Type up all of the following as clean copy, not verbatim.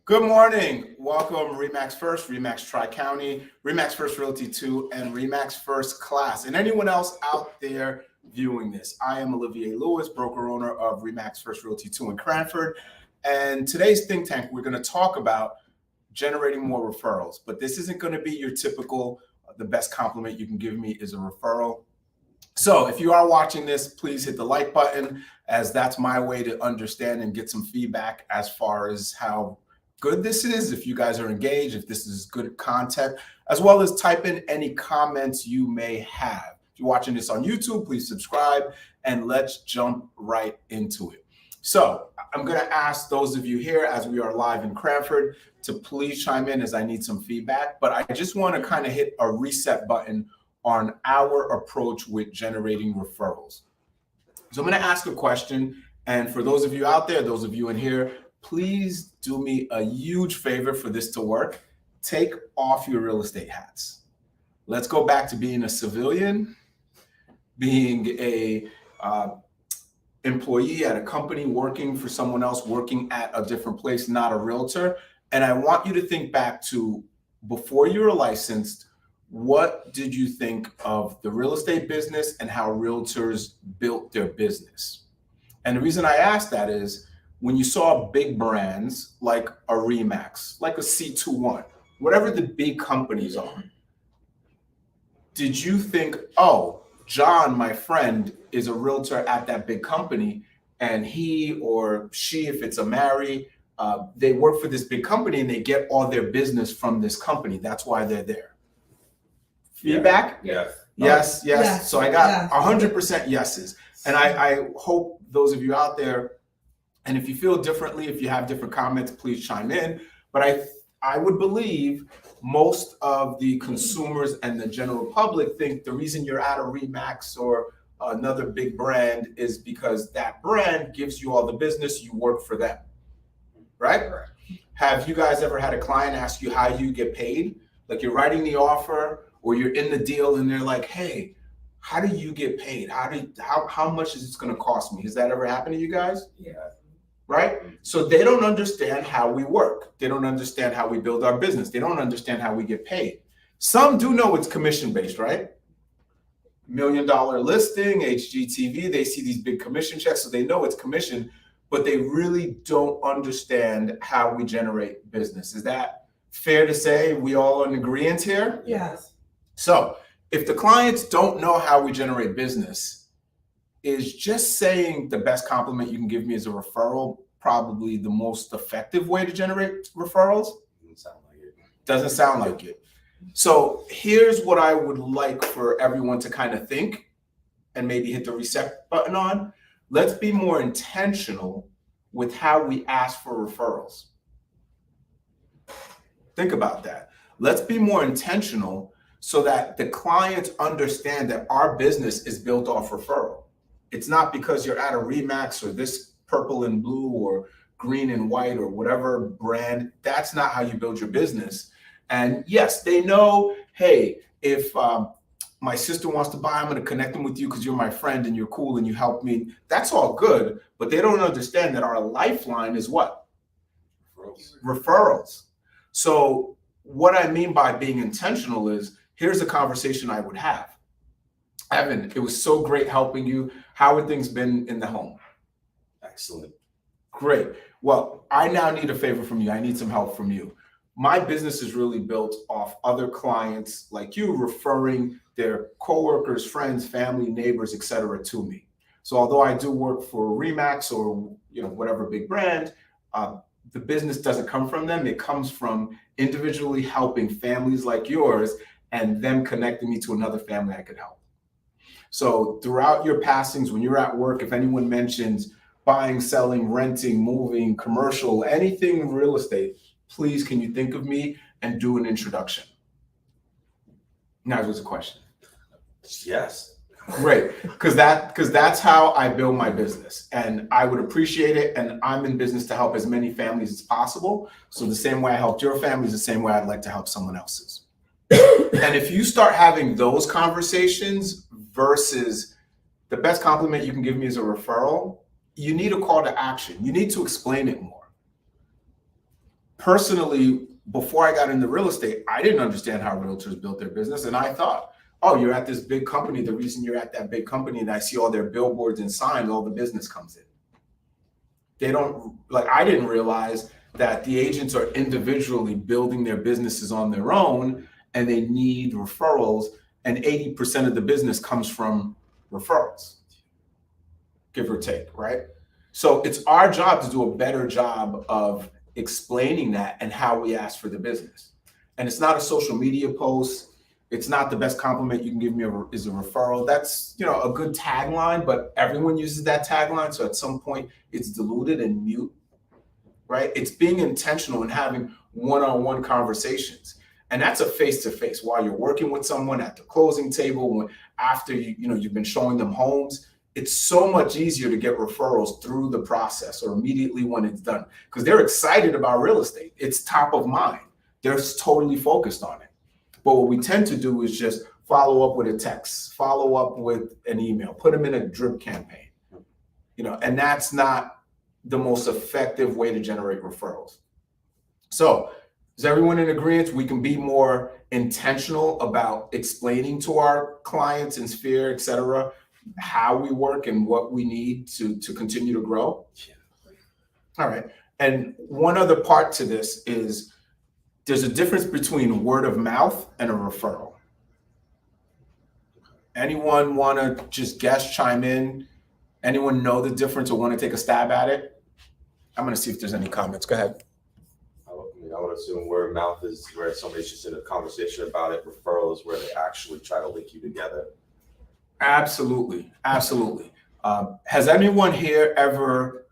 Good morning. Welcome Remax First, Remax Tri-County, Remax First Realty 2, and Remax First Class, and anyone else out there viewing this. I am Olivier Lewis, broker owner of Remax First Realty 2 in Cranford. And today's think tank, we're going to talk about generating more referrals. But this isn't going to be your typical, the best compliment you can give me is a referral. So if you are watching this, please hit the like button, as that's my way to understand and get some feedback as far as how good this is, if you guys are engaged, if this is good content, as well as type in any comments you may have. If you're watching this on YouTube, please subscribe, and let's jump right into it. So I'm going to ask those of you here, as we are live in Cranford, to please chime in, as I need some feedback. But I just want to kind of hit a reset button on our approach with generating referrals. So I'm going to ask a question, and for those of you out there, those of you in here, please do me a huge favor for this to work. Take off your real estate hats. Let's go back to being a civilian, being a employee at a company, working for someone else, working at a different place, not a realtor. And I want you to think back to before you were licensed, what did you think of the real estate business and how realtors built their business? And the reason I ask that is, when you saw big brands like a Remax, like a C21, whatever the big companies are, did you think, oh, John, my friend, is a realtor at that big company, and he or she, if it's a marry, they work for this big company and they get all their business from this company. That's why they're there. Feedback? Yes. Yes. Yes. So I got 100% yeses. And I hope those of you out there, and if you feel differently, if you have different comments, please chime in. But I would believe most of the consumers and the general public think the reason you're at a Remax or another big brand is because that brand gives you all the business, you work for them, right? Have you guys ever had a client ask you how you get paid? Like, you're writing the offer or you're in the deal and they're like, hey, how do you get paid? How much is this going to cost me? Has that ever happened to you guys? Yeah. Right? So they don't understand how we work. They don't understand how we build our business. They don't understand how we get paid. Some do know it's commission-based, right? $1 million listing, HGTV, they see these big commission checks, so they know it's commission, but they really don't understand how we generate business. Is that fair to say? We all in agreement here? Yes. So if the clients don't know how we generate business, is just saying the best compliment you can give me is a referral probably the most effective way to generate referrals? Doesn't sound like it. Doesn't sound like it. So here's what I would like for everyone to kind of think and maybe hit the reset button on. Let's be more intentional with how we ask for referrals. Think about that. Let's be more intentional so that the clients understand that our business is built off referral. It's not because you're at a Remax or this purple and blue or green and white or whatever brand. That's not how you build your business. And yes, they know, hey, if my sister wants to buy, I'm going to connect them with you because you're my friend and you're cool and you help me. That's all good. But they don't understand that our lifeline is what? Referrals. So what I mean by being intentional is, here's a conversation I would have. Evan, it was so great helping you. How have things been in the home? Excellent. Great. Well, I now need a favor from you. I need some help from you. My business is really built off other clients like you referring their coworkers, friends, family, neighbors, etc. to me. So although I do work for Remax or whatever big brand, the business doesn't come from them. It comes from individually helping families like yours and them connecting me to another family I could help. So throughout your passings, when you're at work, if anyone mentions buying, selling, renting, moving, commercial, anything real estate, please, can you think of me and do an introduction? Now there's a question. Yes. Great, because that's how I build my business, and I would appreciate it. And I'm in business to help as many families as possible. So the same way I helped your family is the same way I'd like to help someone else's. And if you start having those conversations versus the best compliment you can give me is a referral, you need a call to action. You need to explain it more. personally, before I got into real estate, I didn't understand how realtors built their business. And I thought, oh, you're at this big company. The reason you're at that big company and I see all their billboards and signs, all the business comes in. They don't, like, I didn't realize that the agents are individually building their businesses on their own and they need referrals. And 80% of the business comes from referrals, give or take, right? So it's our job to do a better job of explaining that and how we ask for the business. And it's not a social media post. It's not the best compliment you can give me is a referral. That's, you know, a good tagline, but everyone uses that tagline. So at some point it's diluted and mute, right? It's being intentional and having one-on-one conversations. And that's a face-to-face while you're working with someone at the closing table, when after you've been showing them homes. It's so much easier to get referrals through the process or immediately when it's done, because they're excited about real estate. It's top of mind. They're totally focused on it. But what we tend to do is just follow up with a text, follow up with an email, put them in a drip campaign, and that's not the most effective way to generate referrals. So is everyone in agreement? We can be more intentional about explaining to our clients and sphere, et cetera, how we work and what we need to continue to grow. All right. And one other part to this is there's a difference between word of mouth and a referral. Anyone want to just guess, chime in? Anyone know the difference or want to take a stab at it? I'm going to see if there's any comments. Go ahead. I would assume word of mouth is where somebody's just in a conversation about it. Referral is where they actually try to link you together. Absolutely. Absolutely. Has anyone here ever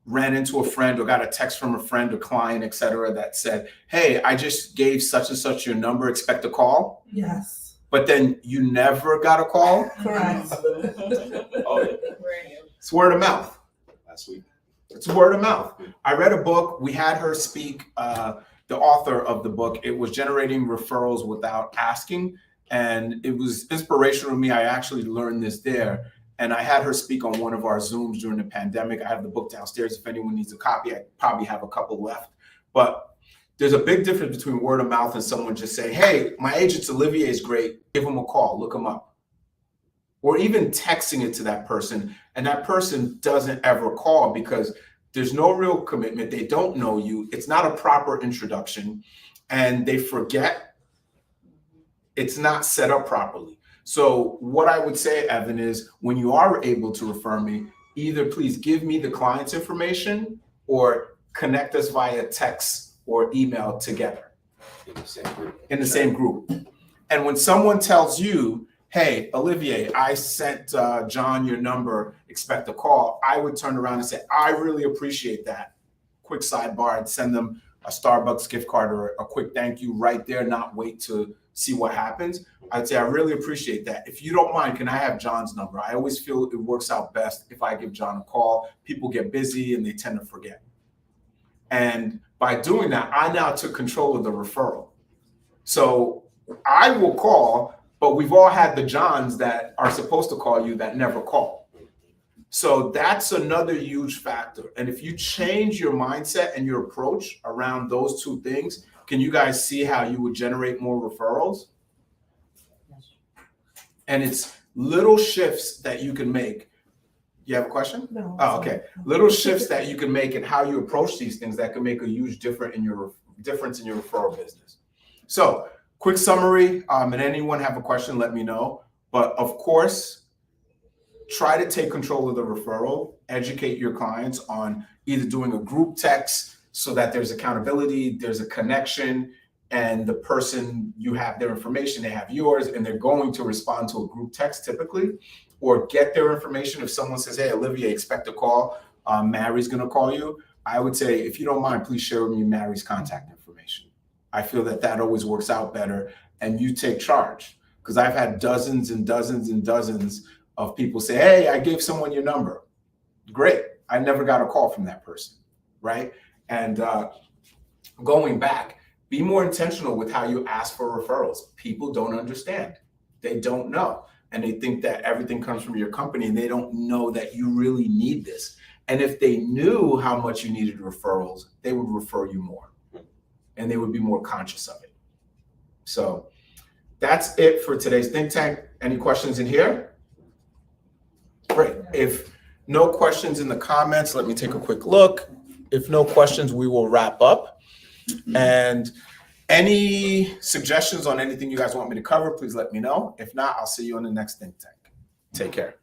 ran into a friend or got a text from a friend or client, et cetera, that said, hey, I just gave such and such your number, expect a call? Yes. But then you never got a call? Correct. Oh, yeah. It's word of mouth. Last week. It's word of mouth. I read a book. We had her speak, the author of the book. It was Generating Referrals Without Asking. And it was inspirational to me. I actually learned this there. And I had her speak on one of our Zooms during the pandemic. I have the book downstairs. If anyone needs a copy, I probably have a couple left. But there's a big difference between word of mouth and someone just saying, hey, my agent Olivier is great. Give him a call, look him up. Or even texting it to that person. And that person doesn't ever call because there's no real commitment. They don't know you. It's not a proper introduction. And they forget. It's not set up properly. So what I would say, Evan, is when you are able to refer me, either please give me the client's information or connect us via text or email together in the same group. And when someone tells you, hey, Olivier, I sent John your number, expect a call, I would turn around and say, I really appreciate that. Quick sidebar, I'd send them a Starbucks gift card or a quick thank you right there, not wait to see what happens. I'd say, I really appreciate that. If you don't mind, can I have John's number? I always feel it works out best if I give John a call. People get busy and they tend to forget. And by doing that, I now took control of the referral. So I will call, but we've all had the Johns that are supposed to call you that never call. So that's another huge factor. And if you change your mindset and your approach around those two things, can you guys see how you would generate more referrals? And it's little shifts that you can make. You have a question? No. Oh, okay. Little shifts that you can make in how you approach these things that can make a huge difference in your referral business. So quick summary, and anyone have a question, let me know. But of course, try to take control of the referral, educate your clients on either doing a group text so that there's accountability, there's a connection, and the person, you have their information, they have yours, and they're going to respond to a group text typically, or get their information. If someone says, hey, Olivier, expect a call, Mary's gonna call you, I would say, if you don't mind, please share with me Mary's contact information. I feel that that always works out better, and you take charge. Because I've had dozens and dozens and dozens of people say, hey, I gave someone your number. Great, I never got a call from that person, right? And going back, be more intentional with how you ask for referrals. People don't understand. They don't know. And they think that everything comes from your company, and they don't know that you really need this. And if they knew how much you needed referrals, they would refer you more. and they would be more conscious of it. So that's it for today's think tank. Any questions in here? Great. If no questions in the comments, let me take a quick look. If no questions, we will wrap up. And any suggestions on anything you guys want me to cover, please let me know. If not, I'll see you on the next think tank. Take care.